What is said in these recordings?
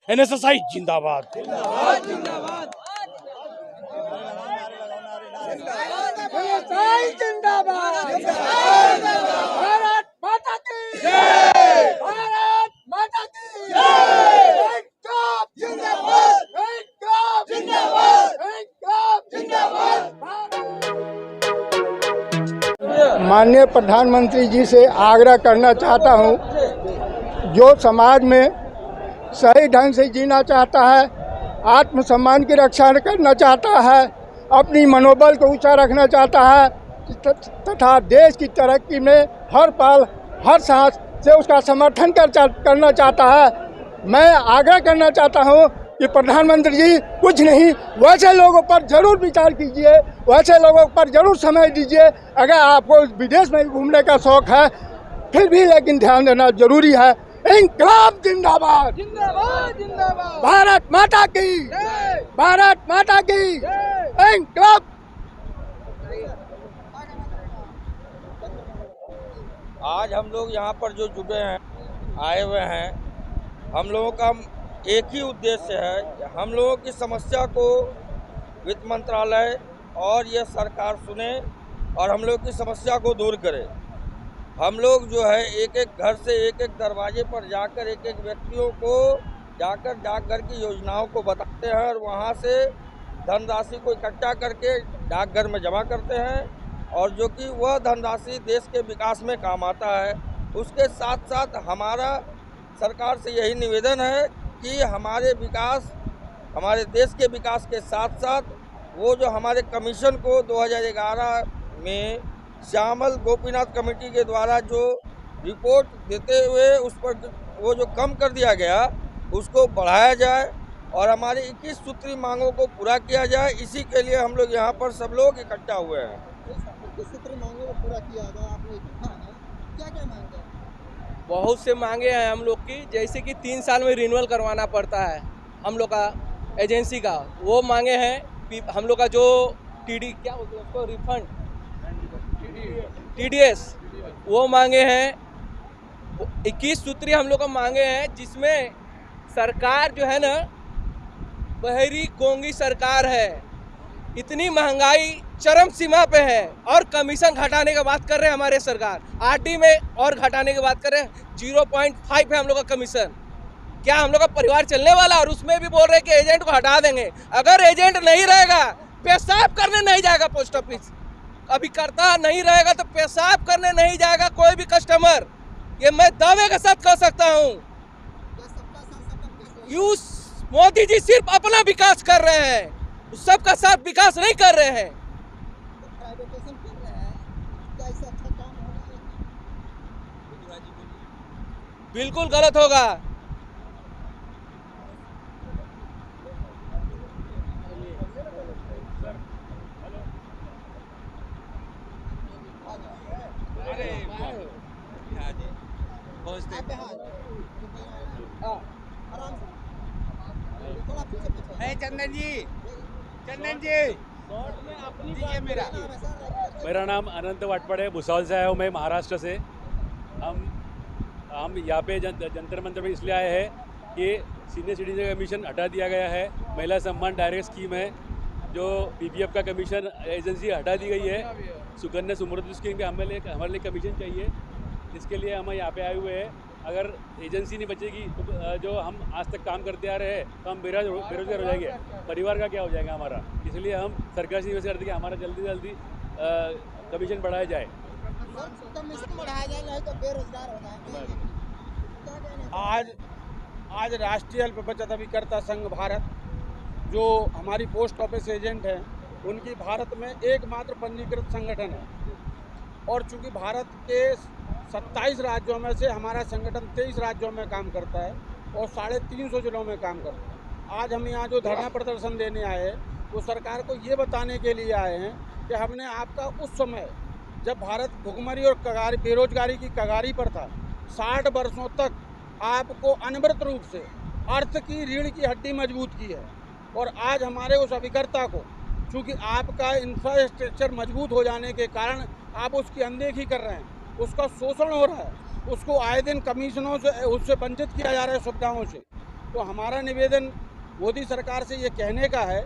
एनएसएसआई जिंदाबाद। जिंदाबाद भारत माता की जय, भारत माता की जय। इनकलाब जिंदाबाद, इनकलाब जिंदाबाद, इनकलाब जिंदाबाद। माननीय प्रधानमंत्री जी से आग्रह करना चाहता हूं, जो समाज में सही ढंग से जीना चाहता है, आत्मसम्मान की रक्षा करना चाहता है, अपनी मनोबल को ऊंचा रखना चाहता है तथा देश की तरक्की में हर पल हर सांस से उसका समर्थन करना चाहता है, मैं आग्रह करना चाहता हूं कि प्रधानमंत्री जी कुछ नहीं, वैसे लोगों पर जरूर विचार कीजिए, वैसे लोगों पर जरूर समय दीजिए। अगर आपको विदेश में घूमने का शौक है फिर भी लेकिन ध्यान देना जरूरी है। इनकलाब जिंदाबाद, जिंदाबाद जिंदाबाद, भारत माता की जय, भारत माता की जय। इनकलाब। आज हम लोग यहाँ पर जो जुटे हैं, आए हुए हैं, हम लोगों का एक ही उद्देश्य है, हम लोगों की समस्या को वित्त मंत्रालय और यह सरकार सुने और हम लोग की समस्या को दूर करे। हम लोग जो है एक एक घर से एक एक दरवाजे पर जाकर एक एक व्यक्तियों को जाकर डाकघर की योजनाओं को बताते हैं और वहाँ से धनराशि को इकट्ठा करके डाकघर में जमा करते हैं और जो कि वह धनराशि देश के विकास में काम आता है। उसके साथ साथ हमारा सरकार से यही निवेदन है कि हमारे विकास, हमारे देश के विकास के साथ साथ वो जो हमारे कमीशन को 2011 में श्यामल गोपीनाथ कमेटी के द्वारा जो रिपोर्ट देते हुए उस पर वो जो कम कर दिया गया उसको बढ़ाया जाए और हमारी 21 सूत्री मांगों को पूरा किया जाए। इसी के लिए हम लोग यहाँ पर सब लोग इकट्ठा हुए हैं। 21 सूत्री मांगों को पूरा किया गया, आप लोग इकट्ठा हैं, क्या मांगे? बहुत से मांगे हैं हम लोग की, जैसे कि 3 साल में रिन्यूअल करवाना पड़ता है हम लोग का एजेंसी का, वो मांगे हैं। हम लोग का जो टीडी क्या बोलते हैं उसको, रिफंड टीडीएस, वो मांगे हैं। 21 सूत्री हम लोग का मांगे हैं, जिसमें सरकार जो है ना बहरी गोंगी सरकार है, इतनी महंगाई चरम सीमा पे है और कमीशन घटाने की बात कर रहे हैं हमारे सरकार, आरटी में और घटाने की बात कर रहे हैं। 0.5 है हम लोग का कमीशन। क्या हम लोग का परिवार चलने वाला? और उसमें भी बोल रहे हैं कि एजेंट को हटा देंगे। अगर एजेंट नहीं रहेगा, पेशाब करने नहीं जाएगा पोस्ट ऑफिस, अभी करता नहीं रहेगा तो पेशाब करने नहीं जाएगा कोई भी कस्टमर, ये मैं दावे के साथ कह सकता हूँ। मोदी जी सिर्फ अपना विकास कर रहे हैं, सबका साथ विकास नहीं कर रहे हैं। बिल्कुल गलत होगा। चंदन जी मेरा नाम अनंत वाटपड़े, भुसावल से आया हूँ मैं, महाराष्ट्र से। हम यहाँ पे जंतर मंतर में इसलिए आए हैं कि सीनियर सिटीजन कमीशन हटा दिया गया है। महिला सम्मान डायरेक्ट स्कीम है, जो पीपीएफ का कमीशन एजेंसी हटा दी गई है। सुकन्या समृद्धि स्कीम के हमारे लिए कमीशन चाहिए, इसके लिए हम यहाँ पे आए हुए हैं। अगर एजेंसी नहीं बचेगी तो जो हम आज तक काम करते आ रहे हैं तो हम बेरोजगार हो जाएंगे, परिवार का क्या हो जाएगा हमारा। इसलिए हम सरकार से निवेदन करते हैं कि हमारा जल्दी से जल्दी कमीशन बढ़ाया जाए। कमीशन बढ़ाया जाए, नहीं तो बेरोजगार हो जाएंगे। आज राष्ट्रीय अल्प बचत अभिकर्ता संघ भारत, जो हमारी पोस्ट ऑफिस एजेंट हैं, उनकी भारत में एकमात्र पंजीकृत संगठन है और चूंकि भारत के 27 राज्यों में से हमारा संगठन 23 राज्यों में काम करता है और 350 जिलों में काम करता है। आज हम यहाँ जो धरना प्रदर्शन देने आए हैं वो सरकार को ये बताने के लिए आए हैं कि हमने आपका उस समय जब भारत भुखमरी और बेरोजगारी की कगारी पर था, 60 वर्षों तक आपको अनवरत रूप से अर्थ की रीढ़ की हड्डी मजबूत की है और आज हमारे उस अभिकर्ता को, चूँकि आपका इंफ्रास्ट्रक्चर मजबूत हो जाने के कारण आप उसकी अनदेखी कर रहे हैं, उसका शोषण हो रहा है, उसको आए दिन कमीशनों से उससे वंचित किया जा रहा है सुविधाओं से। तो हमारा निवेदन मोदी सरकार से ये कहने का है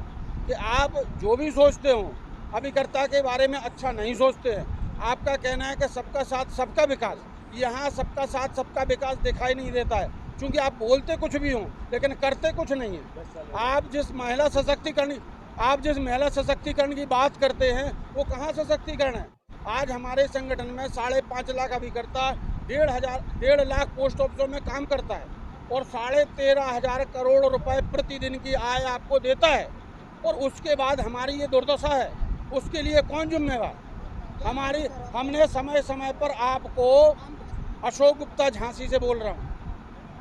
कि आप जो भी सोचते हो अभिकर्ता के बारे में अच्छा नहीं सोचते हैं। आपका कहना है कि सबका साथ सबका विकास, यहाँ सबका साथ सबका विकास दिखाई नहीं देता है, क्योंकि आप बोलते कुछ भी हो लेकिन करते कुछ नहीं है। आप जिस महिला सशक्तिकरण की बात करते हैं वो कहाँ सशक्तिकरण है? आज हमारे संगठन में 5.5 लाख अभिकर्ता 1.5 लाख पोस्ट ऑफिसों में काम करता है और 13,500 करोड़ रुपए प्रतिदिन की आय आपको देता है, और उसके बाद हमारी ये दुर्दशा है, उसके लिए कौन जिम्मेवार? हमने समय समय पर आपको, अशोक गुप्ता झांसी से बोल रहा हूँ,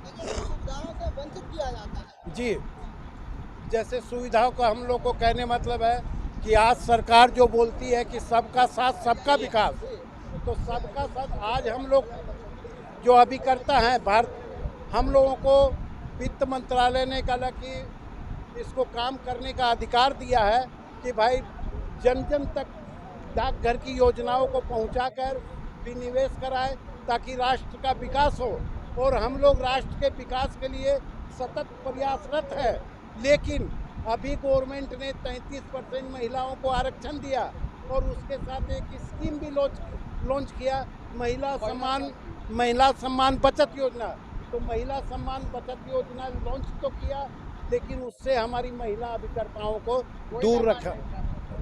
सुविधाओं से वंचित किया जाता है। जी, जैसे सुविधाओं का हम लोग को कहने मतलब है कि आज सरकार जो बोलती है कि सबका साथ सबका विकास, तो सबका साथ आज हम लोग जो अभी करता है भारत, हम लोगों को वित्त मंत्रालय ने कहा कि इसको काम करने का अधिकार दिया है कि भाई जन जन तक डाकघर की योजनाओं को पहुंचाकर विनिवेश कराए ताकि राष्ट्र का विकास हो, और हम लोग राष्ट्र के विकास के लिए सतत प्रयासरत है। लेकिन अभी गवर्नमेंट ने 33% महिलाओं को आरक्षण दिया और उसके साथ एक स्कीम भी लॉन्च किया, महिला सम्मान बचत योजना। तो महिला सम्मान बचत योजना लॉन्च तो किया, लेकिन उससे हमारी महिला अभिकर्ताओं को दूर रखा।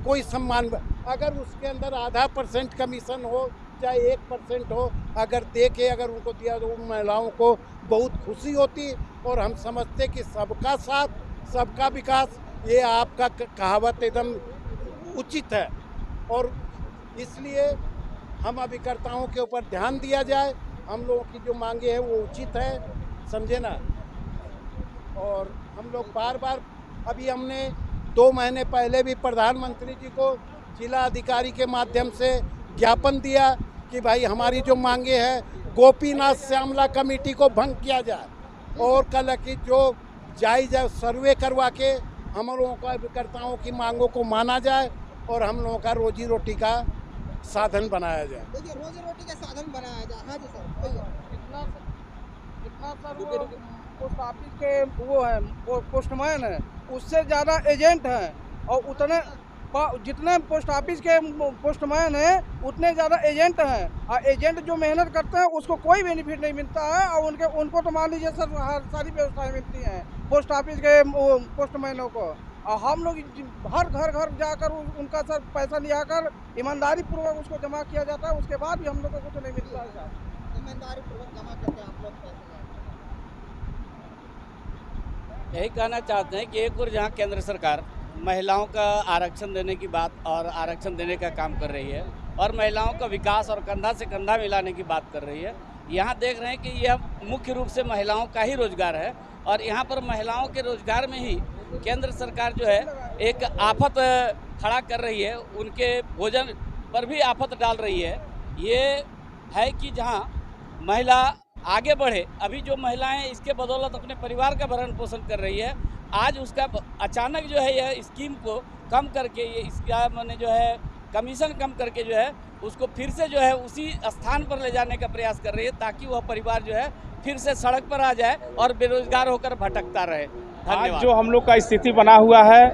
कोई सम्मान, अगर उसके अंदर 0.5% कमीशन हो चाहे 1% हो, अगर अगर उनको दिया तो उन महिलाओं को बहुत खुशी होती। और हम समझते कि सबका साथ सबका विकास, ये आपका कहावत एकदम उचित है, और इसलिए हम अभिकर्ताओं के ऊपर ध्यान दिया जाए। हम लोगों की जो मांगे हैं वो उचित है, समझे ना। और हम लोग बार बार, अभी हमने 2 महीने पहले भी प्रधानमंत्री जी को जिला अधिकारी के माध्यम से ज्ञापन दिया कि भाई हमारी जो मांगे हैं गोपीनाथ श्यामला कमेटी को भंग किया जाए, और कल की जो जायज़ सर्वे करवा के हम लोगों का अभिकर्ताओं की मांगों को माना जाए और हम लोगों का रोजी रोटी का साधन बनाया जाए। देखिए, रोजी रोटी का साधन बनाया जाए। हाँ जी सर, जितना सर पोस्ट ऑफिस के वो है पोस्टमैन है, उससे ज़्यादा एजेंट हैं, और जितने पोस्ट ऑफिस के पोस्टमैन हैं उतने ज़्यादा एजेंट हैं, और एजेंट जो मेहनत करते हैं उसको कोई बेनिफिट नहीं मिलता है, और उनको तो मान लीजिए सर सारी व्यवस्थाएं मिलती हैं पोस्ट ऑफिस के पोस्टमैनों को, और हम लोग हर घर जाकर उनका सर पैसा लिया कर ईमानदारी पूर्वक उसको जमा किया जाता है, उसके बाद भी हम लोग को कुछ नहीं मिलता है सर। ईमानदारी पूर्वक जमा करके आप लोग पैसे यही कहना चाहते हैं कि एक और जहाँ केंद्र सरकार महिलाओं का आरक्षण देने की बात और आरक्षण देने का काम कर रही है, और महिलाओं का विकास और कंधा से कंधा मिलाने की बात कर रही है, यहाँ देख रहे हैं कि यह मुख्य रूप से महिलाओं का ही रोजगार है, और यहाँ पर महिलाओं के रोजगार में ही केंद्र सरकार जो है एक आफत खड़ा कर रही है, उनके भोजन पर भी आफत डाल रही है। ये है कि जहाँ महिला आगे बढ़े, अभी जो महिलाएं इसके बदौलत अपने परिवार का भरण पोषण कर रही है, आज उसका अचानक जो है यह स्कीम को कम करके, ये इसका मैंने जो है कमीशन कम करके जो है उसको फिर से जो है उसी स्थान पर ले जाने का प्रयास कर रही है, ताकि वह परिवार जो है फिर से सड़क पर आ जाए और बेरोजगार होकर भटकता रहे। धन्यवाद। आज जो हम लोग का स्थिति बना हुआ है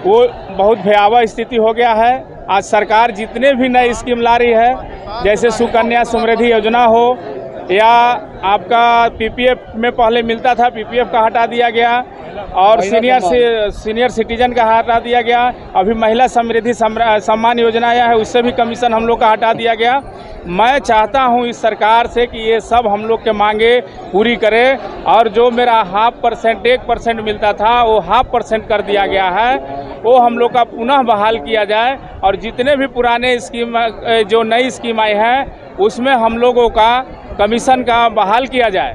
वो बहुत भयावह स्थिति हो गया है। आज सरकार जितने भी नई स्कीम ला रही है, जैसे सुकन्या समृद्धि योजना हो, या आपका पीपीएफ में पहले मिलता था, पीपीएफ का हटा दिया गया, और सीनियर सिटीजन का हटा दिया गया, अभी महिला समृद्धि सम्मान योजना आया है, उससे भी कमीशन हम लोग का हटा दिया गया। मैं चाहता हूं इस सरकार से कि ये सब हम लोग के मांगे पूरी करे, और जो मेरा 1% मिलता था वो 0.5% कर दिया गया है, वो हम लोग का पुनः बहाल किया जाए, और जितने भी पुराने स्कीम जो नई स्कीम आई है उसमें हम लोगों का कमीशन का बहाल किया जाए,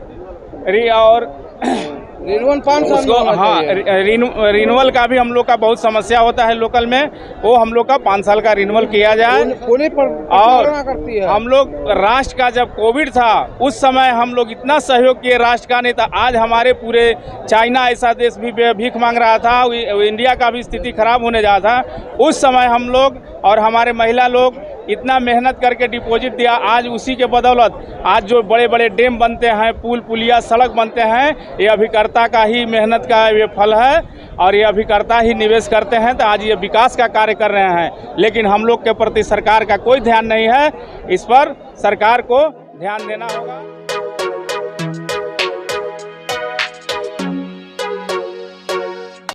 और रिन्यूअल 5 साल, हाँ, रिन्यूअल का भी हम लोग का बहुत समस्या होता है लोकल में, वो हम लोग का 5 साल का रिन्यूअल किया जाए। और हम लोग राष्ट्र का जब कोविड था उस समय हम लोग इतना सहयोग किए राष्ट्र का, नहीं था आज हमारे पूरे चाइना ऐसा देश भी भीख मांग रहा था, इंडिया का भी स्थिति खराब होने जा रहा था। उस समय हम लोग और हमारे महिला लोग इतना मेहनत करके डिपॉजिट दिया, आज उसी के बदौलत आज जो बड़े बड़े डैम बनते हैं, पुल पुलिया सड़क बनते हैं, ये अभिकर्ता का ही मेहनत का ये फल है और ये अभिकर्ता ही निवेश करते हैं, तो आज ये विकास का कार्य कर रहे हैं। लेकिन हम लोग के प्रति सरकार का कोई ध्यान नहीं है, इस पर सरकार को ध्यान देना होगा।